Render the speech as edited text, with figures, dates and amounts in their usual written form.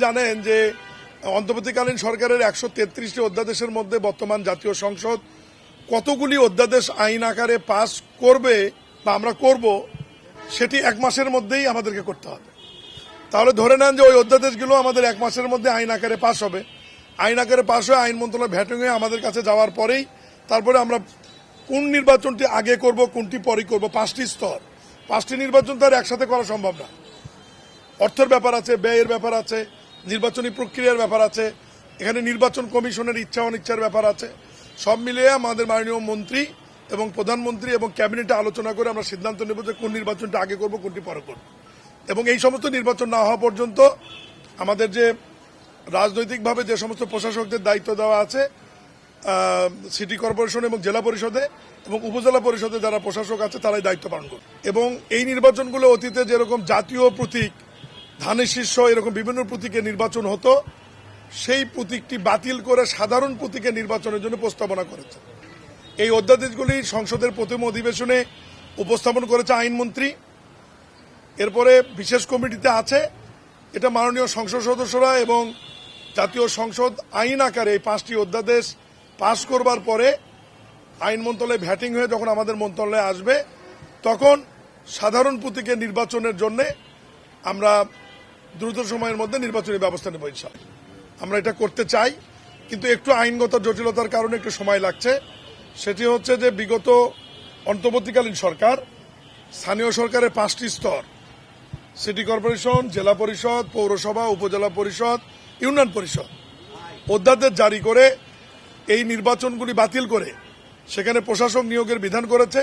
জানেন যে অন্তর্বর্তীকালীন সরকারের 133টি অধ্যাদেশের মধ্যে বর্তমান জাতীয় সংসদ কতগুলি অধ্যাদেশ আইন আকারে পাস করবে বা আমরা করব সেটি 1 মাসের মধ্যেই আমাদেরকে করতে হবে। তাহলে ধরে নেন যে ওই অধ্যাদেশগুলো আমাদের 1 মাসের মধ্যে আইন আকারে পাস হবে। আইন আকারে পাস হয়ে আইন মন্ত্রণালয় ভেটিং হয়ে আমাদের কাছে যাওয়ার পরেই তারপরে আমরা কোন নির্বাচনটি আগে করব কোনটি পরে করব, 5টি স্তর, 5টি নির্বাচন তো আর একসাথে করা সম্ভব না। অর্থের ব্যাপার আছে, ব্যয়ের ব্যাপার আছে, নির্বাচনী প্রক্রিয়ার ব্যাপার আছে, এখানে নির্বাচন কমিশনের ইচ্ছা অনিচ্ছার ব্যাপার আছে। সব মিলিয়ে আমাদের মাননীয় মন্ত্রী এবং প্রধানমন্ত্রী এবং ক্যাবিনেটে আলোচনা করে আমরা সিদ্ধান্ত নেব যে কোন নির্বাচনটা আগে করব কোনটি পরে করব। এবং এই সমস্ত নির্বাচন না হওয়া পর্যন্ত আমাদের যে রাজনৈতিকভাবে যে সমস্ত প্রশাসকদের দায়িত্ব দেওয়া আছে সিটি কর্পোরেশন এবং জেলা পরিষদে এবং উপজেলা পরিষদে যারা প্রশাসক আছে তারাই দায়িত্ব পালন করবে। এবং এই নির্বাচনগুলো অতীতে যেরকম জাতীয় প্রতীক, ধানের শীর্ষ, এরকম বিভিন্ন প্রতীকে নির্বাচন হতো, সেই প্রতীকটি বাতিল করে সাধারণ প্রতীকে নির্বাচনের জন্য প্রস্তাবনা করেছে। এই অধ্যাদেশগুলি সংসদের প্রথম অধিবেশনে উপস্থাপন করেছে আইনমন্ত্রী। এরপরে বিশেষ কমিটিতে আছে। এটা মাননীয় সংসদ সদস্যরা এবং জাতীয় সংসদ আইন আকারে এই 5টি অধ্যাদেশ পাশ করবার পরে আইন মন্ত্রণালয়ে ভ্যাটিং হয়ে যখন আমাদের মন্ত্রণালয়ে আসবে তখন সাধারণ প্রতীকে নির্বাচনের জন্য আমরা দ্রুত সময়ের মধ্যে নির্বাচনী ব্যবস্থা নেব ইনশাআল্লাহ। আমরা এটা করতে চাই, কিন্তু একটু আইনগত জটিলতার কারণে একটু সময় লাগছে। সেটি হচ্ছে যে বিগত অন্তর্বর্তীকালীন সরকার স্থানীয় সরকারের 5টি স্তর, সিটি কর্পোরেশন, জেলা পরিষদ, পৌরসভা, উপজেলা পরিষদ, ইউনিয়ন পরিষদ, অধ্যাদেশ জারি করে এই নির্বাচনগুলি বাতিল করে সেখানে প্রশাসক নিয়োগের বিধান করেছে।